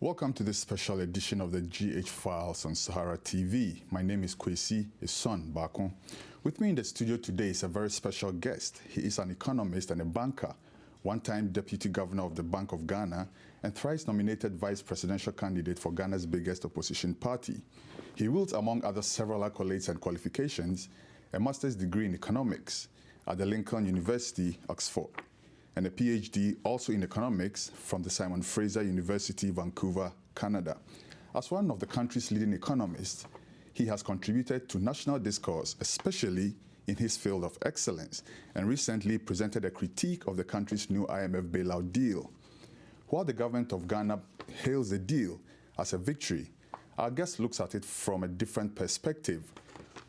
Welcome to this special edition of the GH Files on Sahara TV. My name is Kwesi, his son, Bakon. With me in the studio today is a very special guest. He is an economist and a banker, one-time deputy governor of the Bank of Ghana, and thrice nominated vice presidential candidate for Ghana's biggest opposition party. He wields, among other several accolades and qualifications, a master's degree in economics at the Lincoln University, Oxford, and a PhD also in economics from the Simon Fraser University, Vancouver, Canada. As one of the country's leading economists, he has contributed to national discourse, especially in his field of excellence, and recently presented a critique of the country's new IMF bailout deal. While the government of Ghana hails the deal as a victory, our guest looks at it from a different perspective.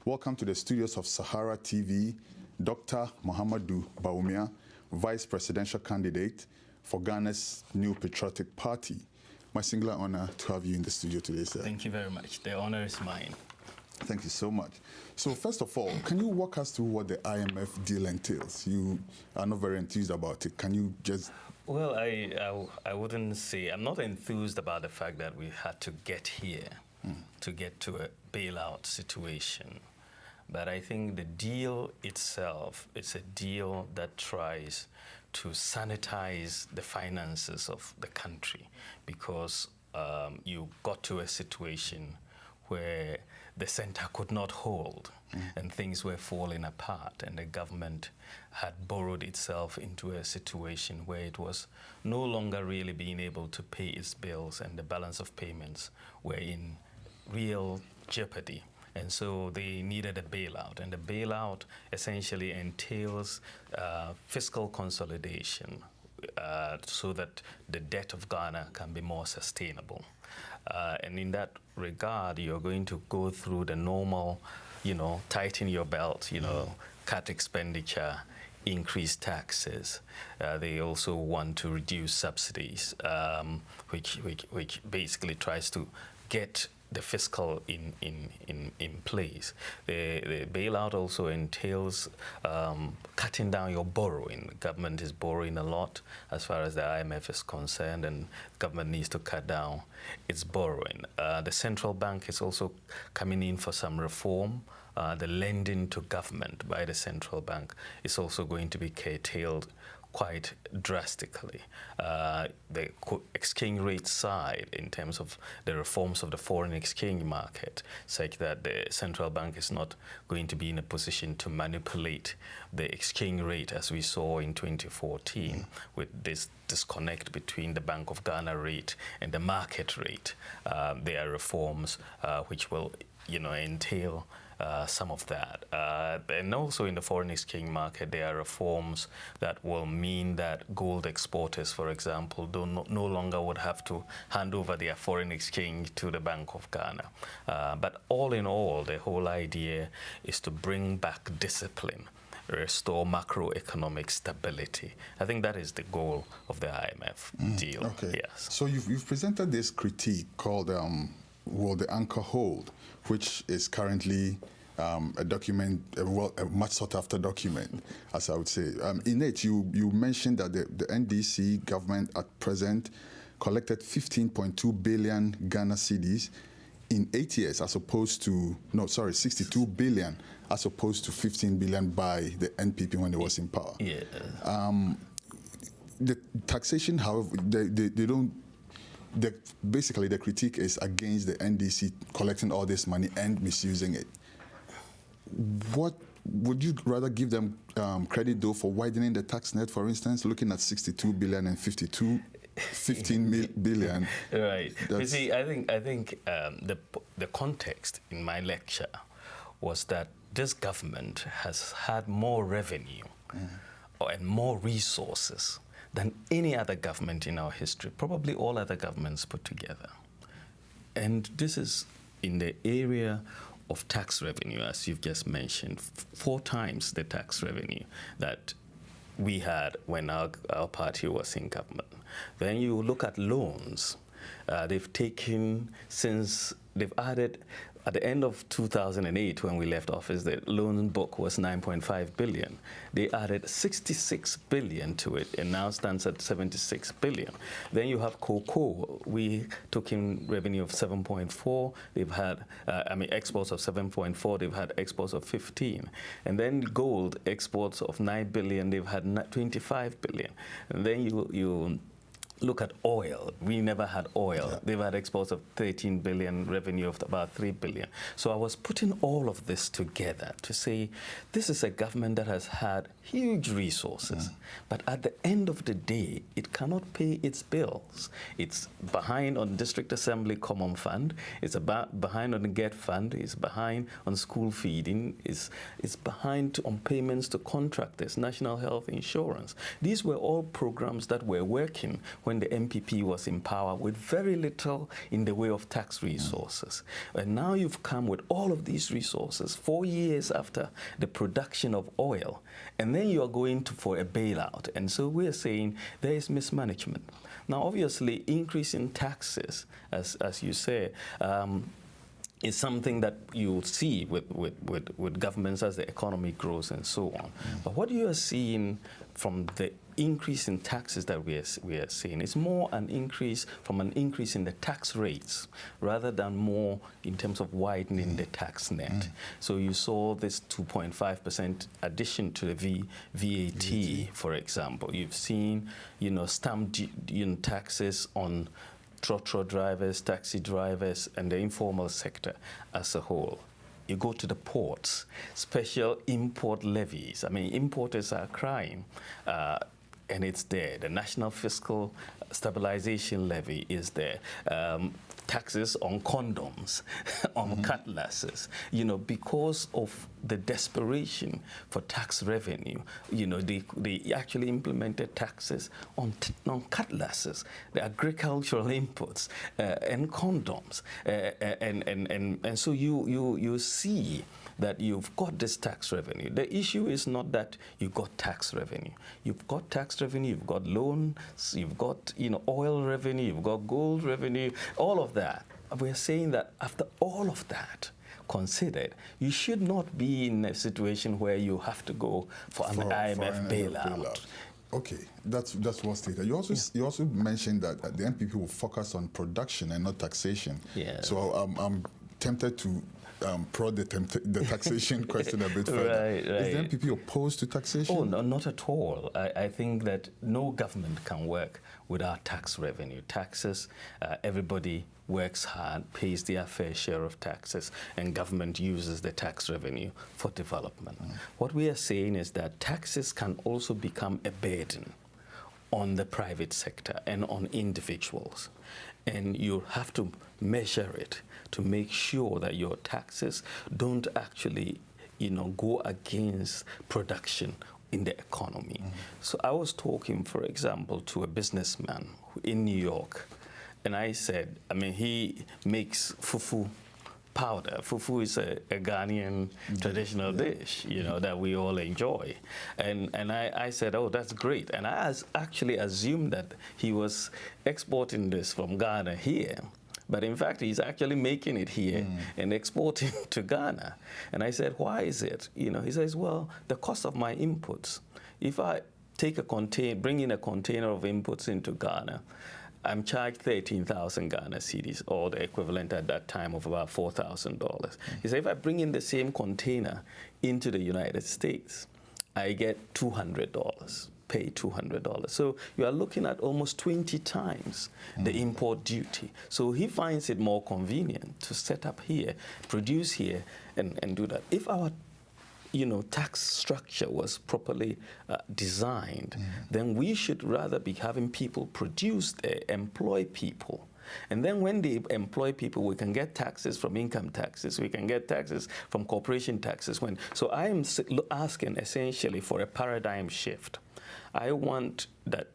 Welcome to the studios of Sahara TV, Dr. Mahamudu Bawumia, Vice Presidential Candidate for Ghana's new patriotic party. My singular honor to have you in the studio today, sir. Thank you very much. The honor is mine. Thank you so much. So first of all, can you walk us through what the IMF deal entails? You are not very enthused about it. Can you just... Well, I wouldn't say, I'm not enthused about the fact that we had to get here, to get to a bailout situation. But I think the deal itself is a deal that tries to sanitize the finances of the country, because you got to a situation where the center could not hold and things were falling apart, and the government had borrowed itself into a situation where it was no longer really being able to pay its bills, and the balance of payments were in real jeopardy. And so they needed a bailout, and the bailout essentially entails fiscal consolidation so that the debt of Ghana can be more sustainable. And in that regard, you're going to go through the normal, tighten your belt, cut expenditure, increase taxes. They also want to reduce subsidies, which basically tries to get the fiscal in place. The bailout also entails cutting down your borrowing. The government is borrowing a lot as far as the IMF is concerned, and government needs to cut down its borrowing. The central bank is also coming in for some reform. The lending to government by the central bank is also going to be curtailed quite drastically. The exchange rate side, in terms of the reforms of the foreign exchange market, such that the central bank is not going to be in a position to manipulate the exchange rate as we saw in 2014 with this disconnect between the Bank of Ghana rate and the market rate. There are reforms which will entail some of that. And also in the foreign exchange market, there are reforms that will mean that gold exporters, for example, no longer would have to hand over their foreign exchange to the Bank of Ghana. But all in all, the whole idea is to bring back discipline, restore macroeconomic stability. I think that is the goal of the IMF deal. Okay. Yes. So you've presented this critique called the Anchor Hold, which is currently a document, a much sought after document, as I would say. In it, you mentioned that the NDC government at present collected 15.2 billion Ghana cedis in 8 years, as opposed to, 62 billion, as opposed to 15 billion by the NPP when it was in power. Yeah. The taxation, however, they don't. Basically, the critique is against the NDC collecting all this money and misusing it. What would you rather give them credit, though, for widening the tax net, for instance, looking at 62 billion and 15 billion? Right. You see, I think the context in my lecture was that this government has had more revenue and more resources than any other government in our history, probably all other governments put together. And this is in the area of tax revenue, as you've just mentioned, 4 times the tax revenue that we had when our party was in government. Then you look at loans. They've taken, since they've added At the end of 2008, when we left office, the loan book was 9.5 billion. They added 66 billion to it, and now stands at 76 billion. Then you have cocoa. We took in revenue of 7.4. They've had, exports of 7.4. They've had exports of 15. And then gold, exports of 9 billion. They've had 25 billion. And then you look at oil. We never had oil. Yeah. They've had exports of 13 billion, revenue of about 3 billion. So I was putting all of this together to say, this is a government that has had huge resources, but at the end of the day, it cannot pay its bills. It's behind on District Assembly Common Fund, it's behind on the GET Fund, it's behind on school feeding, it's behind on payments to contractors, National Health Insurance. These were all programs that were working when the MPP was in power with very little in the way of tax resources. And now you've come with all of these resources 4 years after the production of oil, and then you are going for a bailout. And so we're saying there is mismanagement. Now, obviously, increase in taxes, as you say, is something that you see with governments as the economy grows and so on. But what you are seeing from the increase in taxes that we are seeing is more an increase from an increase in the tax rates rather than more in terms of widening the tax net. So you saw this 2.5% addition to the VAT, for example. You've seen, stamp taxes on trotro drivers, taxi drivers, and the informal sector as a whole. You go to the ports, special import levies. Importers are crying, and it's there. The National Fiscal Stabilization Levy is there. Taxes on condoms, on cutlasses, because of the desperation for tax revenue, they actually implemented taxes on cutlasses, the agricultural inputs, and condoms. And so you see that you've got this tax revenue. The issue is not that you got tax revenue. You've got tax revenue, you've got loans, you've got oil revenue, you've got gold revenue, all of that. We're saying that after all of that considered, you should not be in a situation where you have to go for an IMF bailout. Okay, that's one statement. You also mentioned that the NPP will focus on production and not taxation. Yeah. So I'm tempted to prod the taxation question a bit further. Right. Is the NPP opposed to taxation? Oh, no, not at all. I think that no government can work without tax revenue. Taxes, everybody works hard, pays their fair share of taxes, and government uses the tax revenue for development. What we are saying is that taxes can also become a burden on the private sector and on individuals. And you have to measure it to make sure that your taxes don't actually, go against production in the economy. So I was talking, for example, to a businessman in New York, and I said, he makes fufu powder. Fufu is a Ghanaian traditional dish, that we all enjoy. And I said, oh, that's great. And I actually assumed that he was exporting this from Ghana here. But in fact, he's actually making it here and exporting to Ghana. And I said, why is it? He says, well, the cost of my inputs. If I bring in a container of inputs into Ghana, I'm charged 13,000 Ghana cedis, or the equivalent at that time of about $4,000. He said, if I bring in the same container into the United States, I get $200. Pay $200. So you are looking at almost 20 times the import duty. So he finds it more convenient to set up here, produce here, and do that. If our tax structure was properly designed, then we should rather be having people produce there, employ people. And then when they employ people, we can get taxes from income taxes. We can get taxes from corporation taxes. So I am asking essentially for a paradigm shift. I want that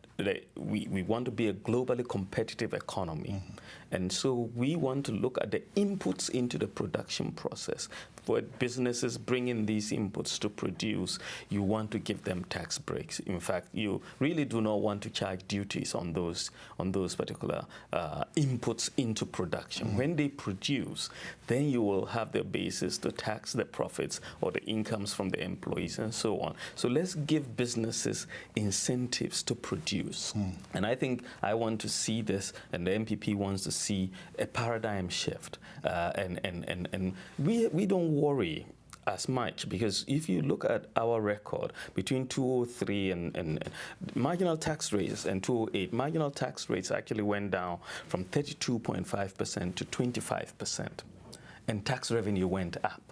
we want to be a globally competitive economy. And so we want to look at the inputs into the production process. for businesses bringing these inputs to produce, you want to give them tax breaks. In fact, you really do not want to charge duties on those particular inputs into production. When they produce, then you will have the basis to tax the profits or the incomes from the employees and so on. So let's give businesses incentives to produce. And I think I want to see this, and the MPP wants to see a paradigm shift. And we don't worry as much, because if you look at our record between 2003 and marginal tax rates and 2008, marginal tax rates actually went down from 32.5% to 25%, and tax revenue went up.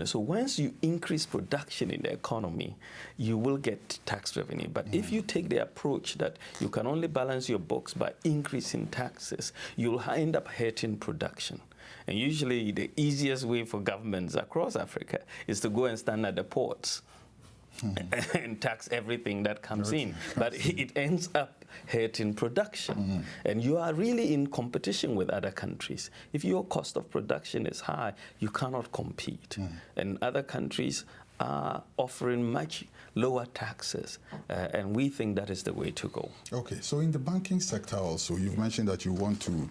So once you increase production in the economy, you will get tax revenue. But if you take the approach that you can only balance your books by increasing taxes, you'll end up hurting production. And usually the easiest way for governments across Africa is to go and stand at the ports and tax everything that comes in. But it ends up hurting production. And you are really in competition with other countries. If your cost of production is high, you cannot compete. And other countries are offering much lower taxes, and we think that is the way to go. Okay, so in the banking sector also, you've mentioned that you want to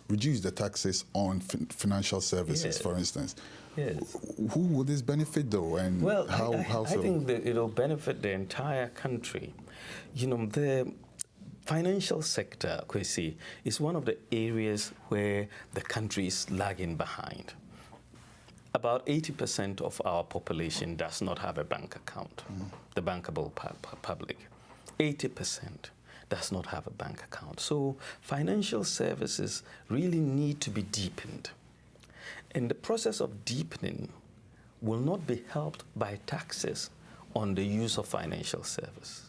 reduce the taxes on financial services, for instance. Yes. Who will this benefit, though, and how so? I think that it'll benefit the entire country. The financial sector, Kwesi, is one of the areas where the country is lagging behind. About 80% of our population does not have a bank account, the bankable public. 80% does not have a bank account. So financial services really need to be deepened. And the process of deepening will not be helped by taxes on the use of financial services.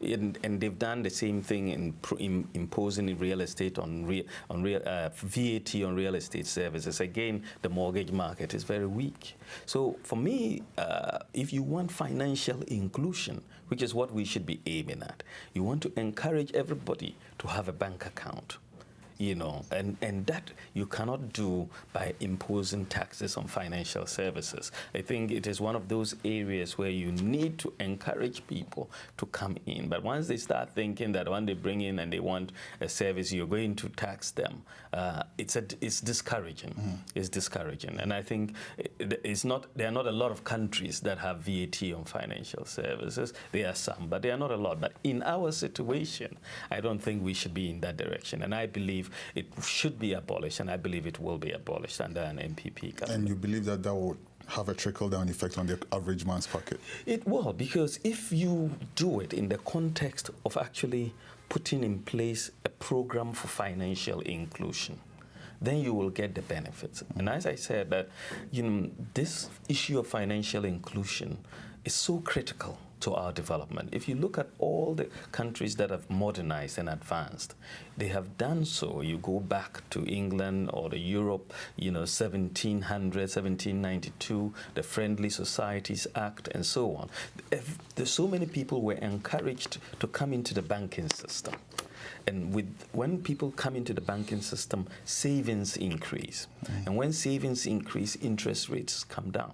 And they've done the same thing in imposing real estate VAT on real estate services. Again, the mortgage market is very weak. So for me, if you want financial inclusion, which is what we should be aiming at, you want to encourage everybody to have a bank account. And that you cannot do by imposing taxes on financial services. I think it is one of those areas where you need to encourage people to come in. But once they start thinking that when they bring in and they want a service, you're going to tax them, it's discouraging. It's discouraging. And I think there are not a lot of countries that have VAT on financial services. There are some, but there are not a lot. But in our situation, I don't think we should be in that direction. And I believe it should be abolished, and I believe it will be abolished under an MPP government. And you believe that will have a trickle-down effect on the average man's pocket? It will, because if you do it in the context of actually putting in place a program for financial inclusion, then you will get the benefits. And as I said, that this issue of financial inclusion is so critical to our development. If you look at all the countries that have modernized and advanced, they have done so. You go back to England or the Europe, 1700, 1792, the Friendly Societies Act, and so on. There's so many people were encouraged to come into the banking system. And when people come into the banking system, savings increase. And when savings increase, interest rates come down.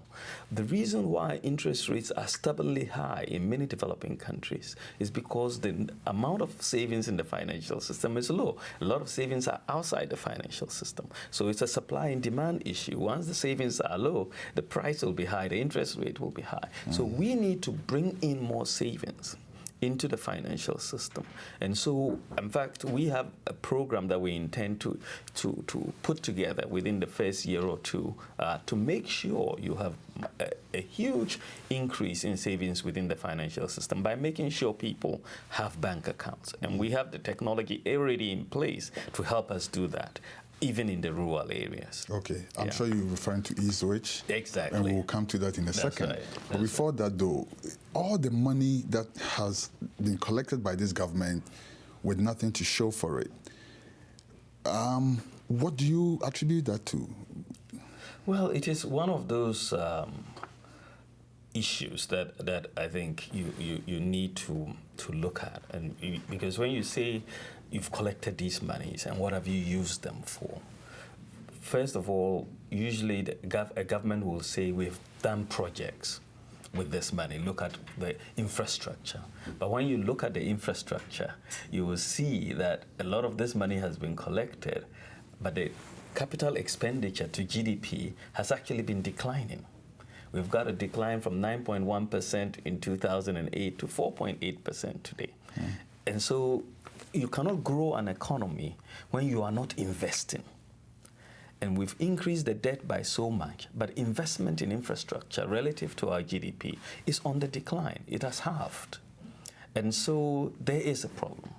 The reason why interest rates are stubbornly high in many developing countries is because the amount of savings in the financial system is low. A lot of savings are outside the financial system. So it's a supply and demand issue. Once the savings are low, the price will be high, the interest rate will be high. So we need to bring in more savings into the financial system. And so, in fact, we have a program that we intend to put together within the first year or two to make sure you have a huge increase in savings within the financial system by making sure people have bank accounts. And we have the technology already in place to help us do that, even in the rural areas. Okay, I'm sure you're referring to ESOH. Exactly. And we'll come to that in a second. Right. But before that, though, all the money that has been collected by this government with nothing to show for it, what do you attribute that to? Well, it is one of those issues that I think you need to look at. And because when you say you've collected these monies and what have you used them for? First of all, usually a government will say we've done projects with this money. Look at the infrastructure. But when you look at the infrastructure, you will see that a lot of this money has been collected, but the capital expenditure to GDP has actually been declining. We've got a decline from 9.1% in 2008 to 4.8% today. And so you cannot grow an economy when you are not investing. And we've increased the debt by so much, but investment in infrastructure relative to our GDP is on the decline. It has halved. And so there is a problem.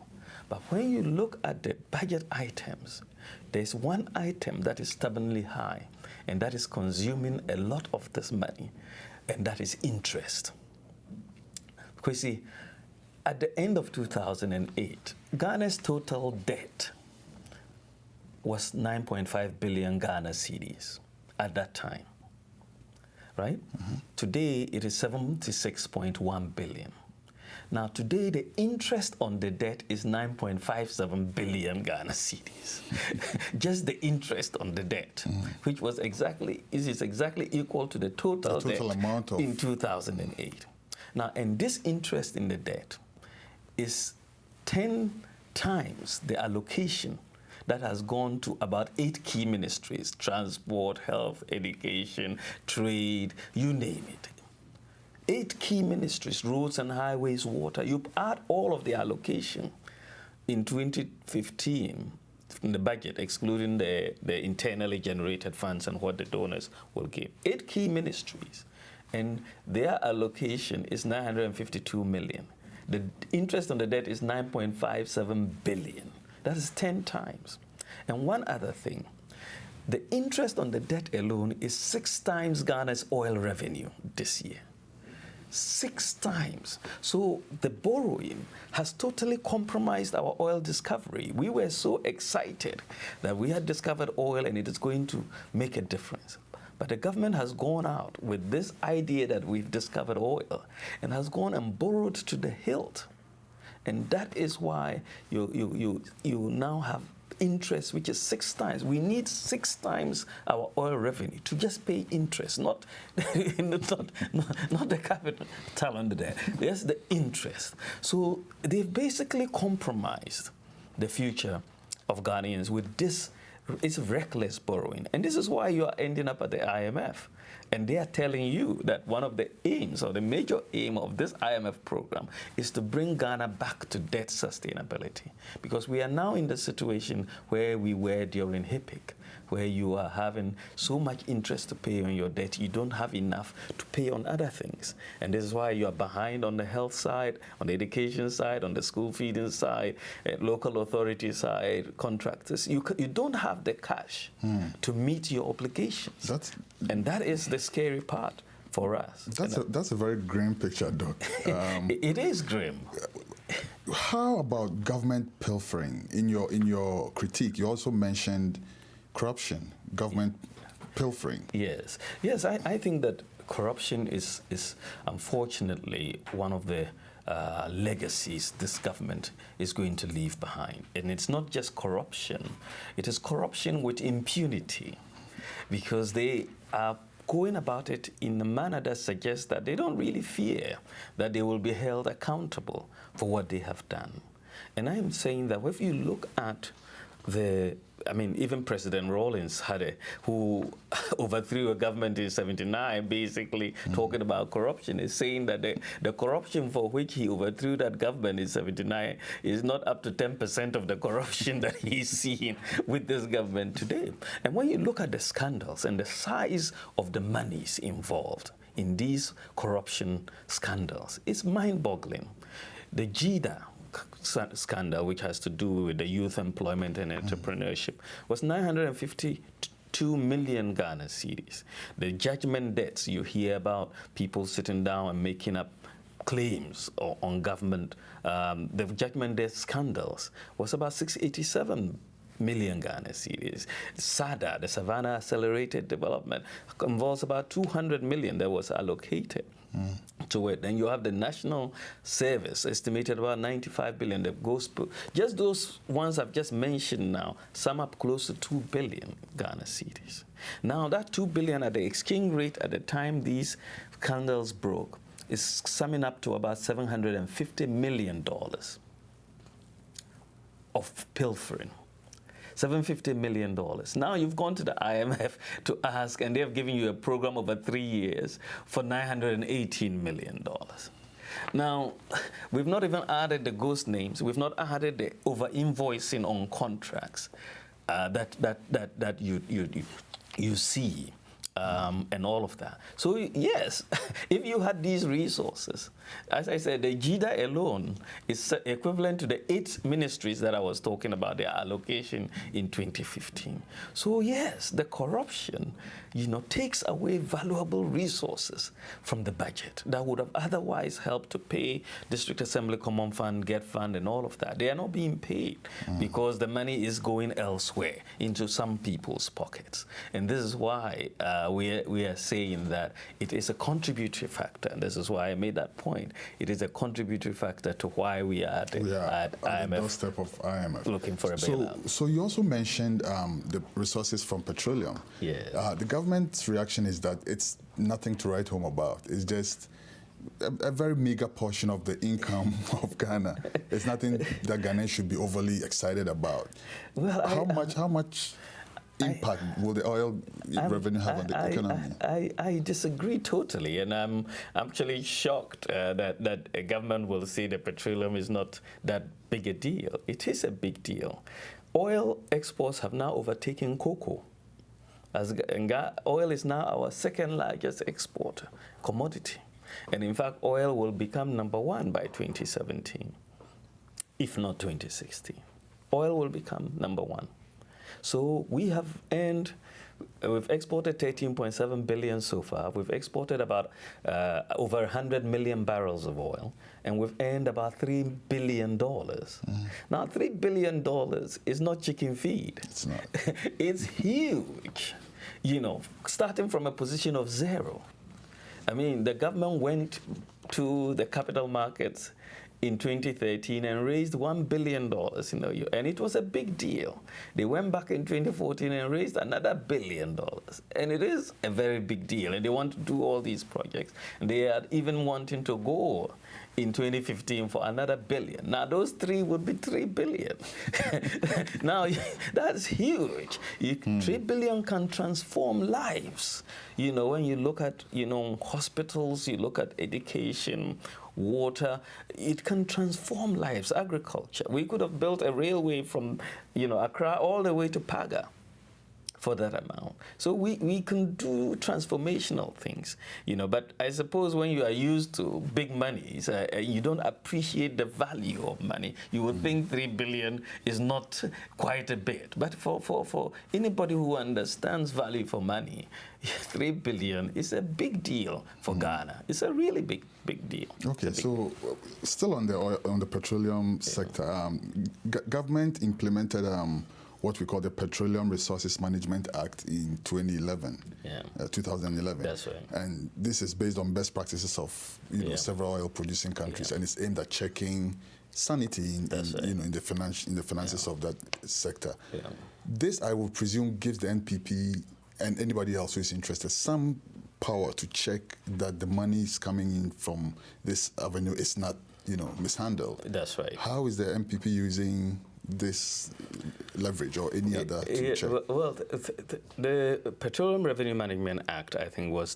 But when you look at the budget items, there's one item that is stubbornly high, and that is consuming a lot of this money, and that is interest. Because see, at the end of 2008, Ghana's total debt was 9.5 billion Ghana cedis at that time, right? Today, it is 76.1 billion. Now, today, the interest on the debt is 9.57 billion Ghana cedis. Just the interest on the debt, which is exactly equal to the total debt amount in 2008. Now, and this interest in the debt is 10 times the allocation that has gone to about 8 key ministries: transport, health, education, trade, you name it. 8 key ministries: roads and highways, water. You add all of the allocation in 2015 in the budget, excluding the internally generated funds and what the donors will give. 8 key ministries, and their allocation is 952 million. The interest on the debt is 9.57 billion. That is 10 times. And one other thing, the interest on the debt alone is 6 times Ghana's oil revenue this year. 6 times. So the borrowing has totally compromised our oil discovery. We were so excited that we had discovered oil and it is going to make a difference. But the government has gone out with this idea that we've discovered oil and has gone and borrowed to the hilt. And that is why you now have interest, which is 6 times. We need 6 times our oil revenue to just pay interest, not the capital under there. There's the interest. So they've basically compromised the future of Ghanaians with this. It's reckless borrowing. And this is why you are ending up at the IMF. And they are telling you that one of the aims, or the major aim of this IMF program, is to bring Ghana back to debt sustainability. Because we are now in the situation where we were during HIPIC, where you are having so much interest to pay on your debt, you don't have enough to pay on other things. And this is why you are behind on the health side, on the education side, on the school feeding side, local authority side, contractors. You don't have the cash to meet your obligations. And that is the scary part for us. That's a very grim picture, Doc. It is grim. How about government pilfering? In your critique, you also mentioned corruption, government pilfering. Yes, I think that corruption is unfortunately one of the legacies this government is going to leave behind. And it's not just corruption, it is corruption with impunity, because they are going about it in a manner that suggests that they don't really fear that they will be held accountable for what they have done. And I am saying that if you look at even President Rawlings who overthrew a government in '79, basically talking about corruption, is saying that the corruption for which he overthrew that government in '79 is not up to 10% of the corruption that he's seeing with this government today. And when you look at the scandals and the size of the monies involved in these corruption scandals, it's mind-boggling. The GIDA scandal, which has to do with the youth employment and entrepreneurship, was 952 million Ghana cedis. The judgment debts you hear about, people sitting down and making up claims on government, the judgment debt scandals was about 687 million Ghana cedis. SADA, the Savannah Accelerated Development, involves about 200 million that was allocated. to it. Then you have the national service, estimated about 95 billion that goes, just those ones I've just mentioned now, sum up close to 2 billion Ghana cedis. Now that 2 billion at the exchange rate at the time these scandals broke is summing up to about $750 million of pilfering. $750 million. Now you've gone to the IMF to ask, and they have given you a program over 3 years for $918 million. Now, we've not even added the ghost names. We've not added the over-invoicing on contracts that you see. And all of that. So yes, if you had these resources, as I said, the JIDA alone is equivalent to the 8 ministries that I was talking about, their allocation in 2015. So yes, the corruption, takes away valuable resources from the budget that would have otherwise helped to pay District Assembly Common Fund, GET Fund, and all of that. They are not being paid because the money is going elsewhere into some people's pockets. And this is why we are saying that it is a contributory factor, and this is why I made that point. It is a contributory factor to why we are at IMF, the doorstep of IMF, looking for a bailout. So you also mentioned the resources from Petroleum. Yes. The government's reaction is that it's nothing to write home about. It's just a very meager portion of the income of Ghana. It's nothing that Ghanaians should be overly excited about. Well, how much impact will the oil revenue have on the economy? I disagree totally, and I'm actually shocked that a government will say that petroleum is not that big a deal. It is a big deal. Oil exports have now overtaken cocoa. Oil is now our second largest exporter commodity. And in fact, oil will become #1 by 2017, if not 2016. Oil will become #1. So we've exported 13.7 billion so far. We've exported about over 100 million barrels of oil, and we've earned about $3 billion. Now, $3 billion is not chicken feed. It's not. It's huge, starting from a position of zero. I mean, the government went to the capital markets in 2013 and raised $1 billion, and it was a big deal. They went back in 2014 and raised another $1 billion, and it is a very big deal, and they want to do all these projects. And they are even wanting to go in 2015 for another $1 billion. Now, those three would be $3 billion. Now, that's huge. $3 billion can transform lives. When you look at, hospitals, you look at education, water, it can transform lives. Agriculture. We could have built a railway from, Accra all the way to Paga for that amount. So we can do transformational things, but I suppose when you are used to big monies, you don't appreciate the value of money. You would think 3 billion is not quite a bit, but for anybody who understands value for money, 3 billion is a big deal for Ghana. It's a really big deal. Okay, so still on the petroleum sector, government implemented what we call the Petroleum Resources Management Act in 2011. That's right. And this is based on best practices of several oil-producing countries, and it's aimed at checking sanity in the finances of that sector. This, I would presume, gives the NPP and anybody else who is interested some power to check that the money is coming in from this avenue is not, mishandled. That's right. How is the NPP using this leverage or any other to check? Well, the Petroleum Revenue Management Act, I think, was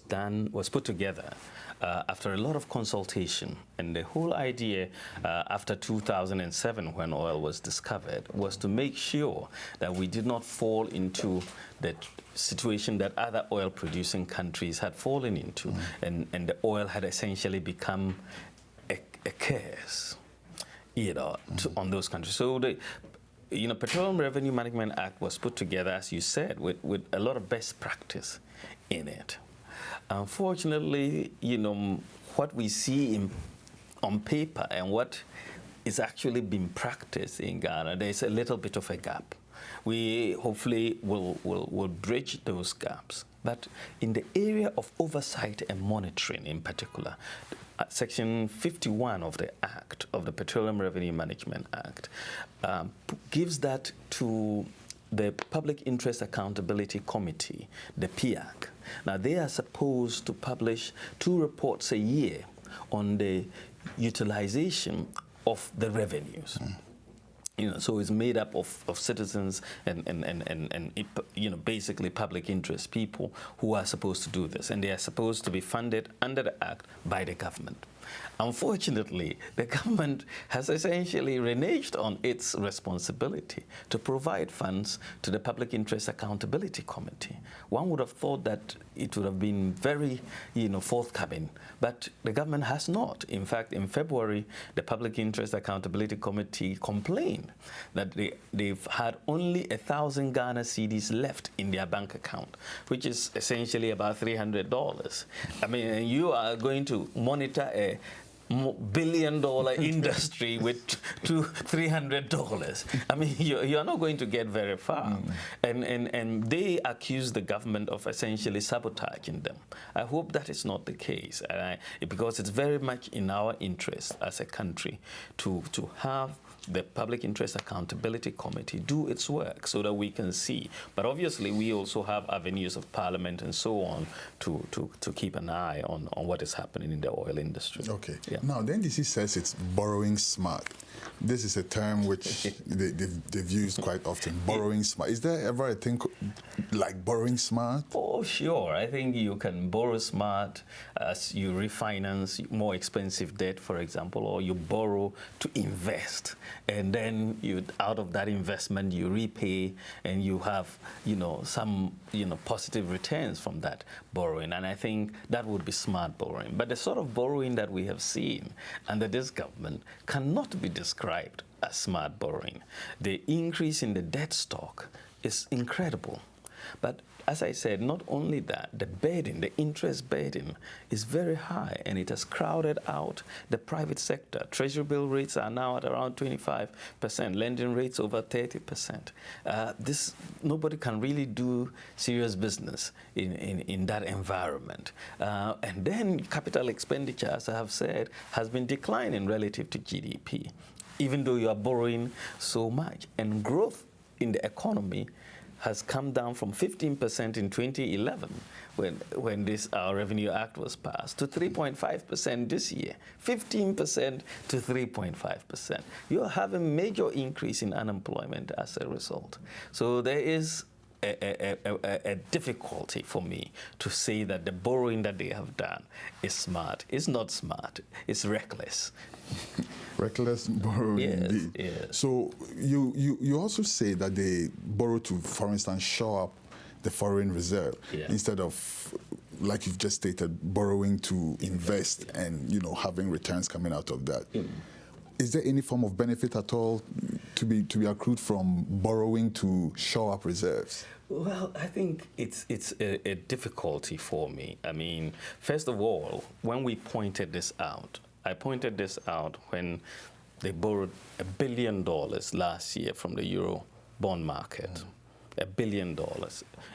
put together after a lot of consultation. And the whole idea after 2007, when oil was discovered, was to make sure that we did not fall into the situation that other oil-producing countries had fallen into, and the oil had essentially become a curse, on those countries. So the Petroleum Revenue Management Act was put together, as you said, with a lot of best practice in it. Unfortunately, what we see on paper and what is actually being practiced in Ghana, there's a little bit of a gap. we hopefully will bridge those gaps. But in the area of oversight and monitoring in particular, Section 51 of the Act, of the Petroleum Revenue Management Act, gives that to the Public Interest Accountability Committee, the PIAC. Now, they are supposed to publish 2 reports a year on the utilization of the revenues. So it's made up of citizens and basically public interest people who are supposed to do this, and they are supposed to be funded under the Act by the government. Unfortunately, the government has essentially reneged on its responsibility to provide funds to the Public Interest Accountability Committee. One would have thought that it would have been very, forthcoming, but the government has not. In fact, in February, the Public Interest Accountability Committee complained that they've had only 1,000 Ghana cedis left in their bank account, which is essentially about $300. I mean, you are going to monitor a billion-dollar industry with $300. I mean, you're not going to get very far. And they accuse the government of essentially sabotaging them. I hope that is not the case, because it's very much in our interest as a country to have the Public Interest Accountability Committee do its work so that we can see. But obviously, we also have avenues of Parliament and so on to keep an eye on what is happening in the oil industry. Okay. Yeah. Now, the NDC says it's borrowing smart. This is a term which they've used quite often, borrowing smart. Is there ever a thing like borrowing smart? Oh, sure. I think you can borrow smart as you refinance more expensive debt, for example, or you borrow to invest. And then out of that investment, you repay and you have, some, positive returns from that borrowing. And I think that would be smart borrowing. But the sort of borrowing that we have seen under this government cannot be described as smart borrowing. The increase in the debt stock is incredible. But as I said, not only that, the burden, the interest burden is very high, and it has crowded out the private sector. Treasury bill rates are now at around 25%, lending rates over 30%. Nobody can really do serious business in that environment. And then capital expenditure, as I have said, has been declining relative to GDP, even though you are borrowing so much. And growth in the economy has come down from 15% in 2011 when this Revenue Act was passed to 3.5% this year, 15% to 3.5%. You're having major increase in unemployment as a result. So there is a difficulty for me to say that the borrowing that they have done is smart. It's not smart. It's reckless. Reckless borrowing, indeed. Yes. So you also say that they borrow to, for instance, shore up the foreign reserve instead of, like you've just stated, borrowing to invest and having returns coming out of that. Is there any form of benefit at all to be accrued from borrowing to shore up reserves? Well, I think it's a difficulty for me. I mean, first of all, when we pointed this out, I pointed this out when they borrowed $1 billion last year from the Euro bond market. $1 billion.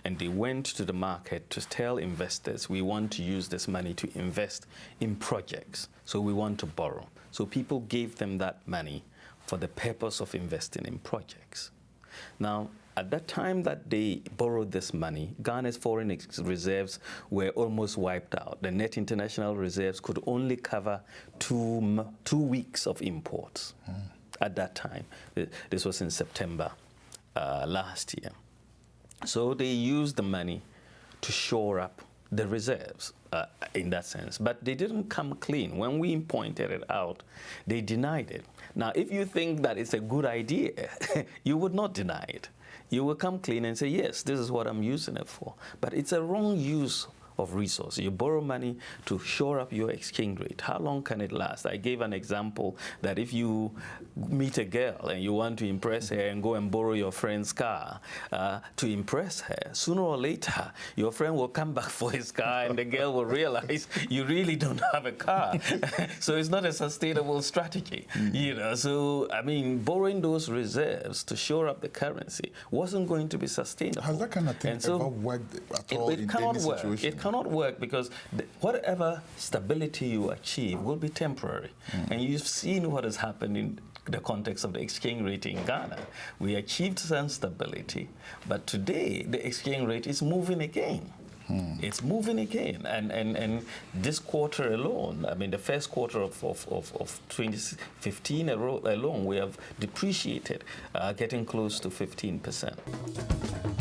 And they went to the market to tell investors, we want to use this money to invest in projects. So we want to borrow. So people gave them that money for the purpose of investing in projects. Now, at that time that they borrowed this money, Ghana's foreign reserves were almost wiped out. The net international reserves could only cover 2 weeks of imports at that time. This was in September last year. So they used the money to shore up the reserves in that sense. But they didn't come clean. When we pointed it out, they denied it. Now, if you think that it's a good idea, you would not deny it. You will come clean and say, yes, this is what I'm using it for. But it's a wrong use of resources. You borrow money to shore up your exchange rate. How long can it last? I gave an example that if you meet a girl and you want to impress her and go and borrow your friend's car to impress her, sooner or later, your friend will come back for his car and the girl will realize you really don't have a car. So it's not a sustainable strategy. You know, so, I mean, borrowing those reserves to shore up the currency wasn't going to be sustainable. Has that kind of thing ever worked at all in any situation? It cannot work because whatever stability you achieve will be temporary. And you've seen what has happened in the context of the exchange rate in Ghana. We achieved some stability, but today the exchange rate is moving again. It's moving again, and this quarter alone, I mean the first quarter of 2015 alone, we have depreciated, getting close to 15%.